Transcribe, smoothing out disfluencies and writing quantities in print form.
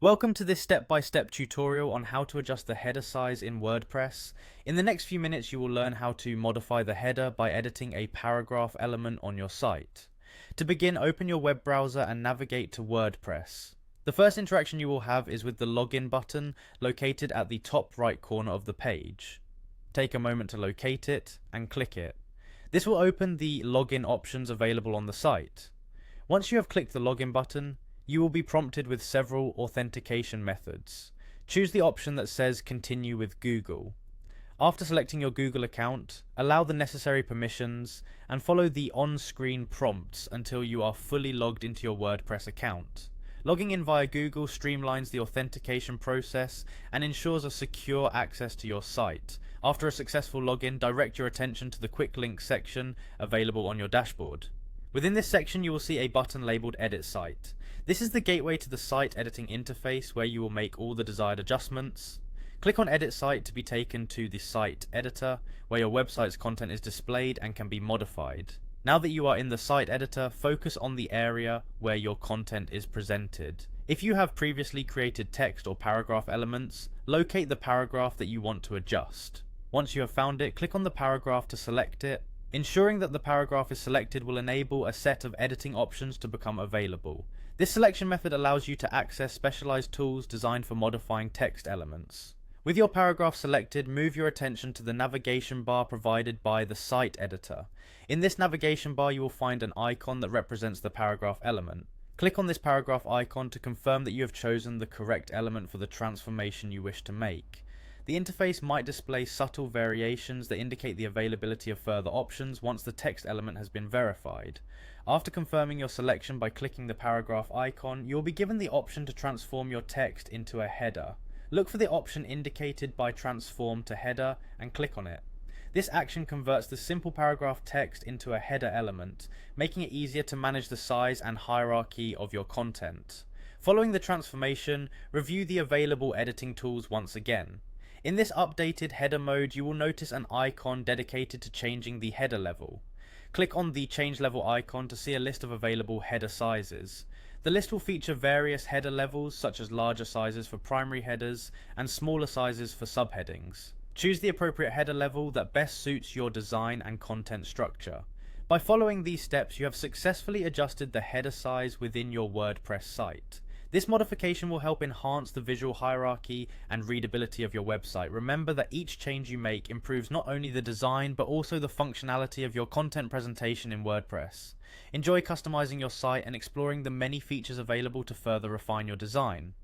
Welcome to this step-by-step tutorial on how to adjust the header size in WordPress. In the next few minutes you will learn how to modify the header by editing a paragraph element on your site. To begin, open your web browser and navigate to WordPress. The first interaction you will have is with the login button located at the top right corner of the page. Take a moment to locate it and click it. This will open the login options available on the site. Once you have clicked the login button, you will be prompted with several authentication methods. Choose the option that says Continue with Google. After selecting your Google account, allow the necessary permissions and follow the on-screen prompts until you are fully logged into your WordPress account. Logging in via Google streamlines the authentication process and ensures a secure access to your site. After a successful login, direct your attention to the quick links section available on your dashboard. Within this section you will see a button labeled Edit Site. This is the gateway to the site editing interface where you will make all the desired adjustments. Click on Edit Site to be taken to the site editor where your website's content is displayed and can be modified. Now that you are in the site editor, focus on the area where your content is presented. If you have previously created text or paragraph elements, locate the paragraph that you want to adjust. Once you have found it, click on the paragraph to select it. Ensuring that the paragraph is selected will enable a set of editing options to become available. This selection method allows you to access specialized tools designed for modifying text elements. With your paragraph selected, move your attention to the navigation bar provided by the site editor. In this navigation bar you will find an icon that represents the paragraph element. Click on this paragraph icon to confirm that you have chosen the correct element for the transformation you wish to make. The interface might display subtle variations that indicate the availability of further options once the text element has been verified. After confirming your selection by clicking the paragraph icon, you will be given the option to transform your text into a header. Look for the option indicated by Transform to Header and click on it. This action converts the simple paragraph text into a header element, making it easier to manage the size and hierarchy of your content. Following the transformation, review the available editing tools once again. In this updated header mode, you will notice an icon dedicated to changing the header level. Click on the Change Level icon to see a list of available header sizes. The list will feature various header levels, such as larger sizes for primary headers and smaller sizes for subheadings. Choose the appropriate header level that best suits your design and content structure. By following these steps, you have successfully adjusted the header size within your WordPress site. This modification will help enhance the visual hierarchy and readability of your website. Remember that each change you make improves not only the design but also the functionality of your content presentation in WordPress. Enjoy customizing your site and exploring the many features available to further refine your design.